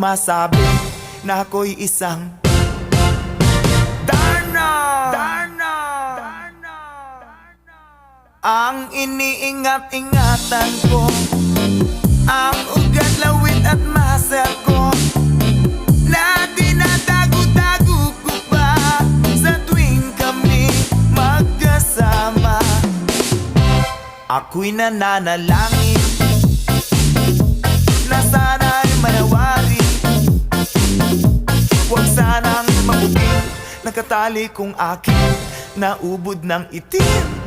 masabi na ako'y isang Darna. Ang iniingat-ingatan ko, ang ugat, lawit at muscle ko, na dinadago-dago ko pa sa tuwing kami magkasama. Ako'y nananalangin na sana'y manawari, huwag sanang mabuting nakatali kong aking naubod ng itim.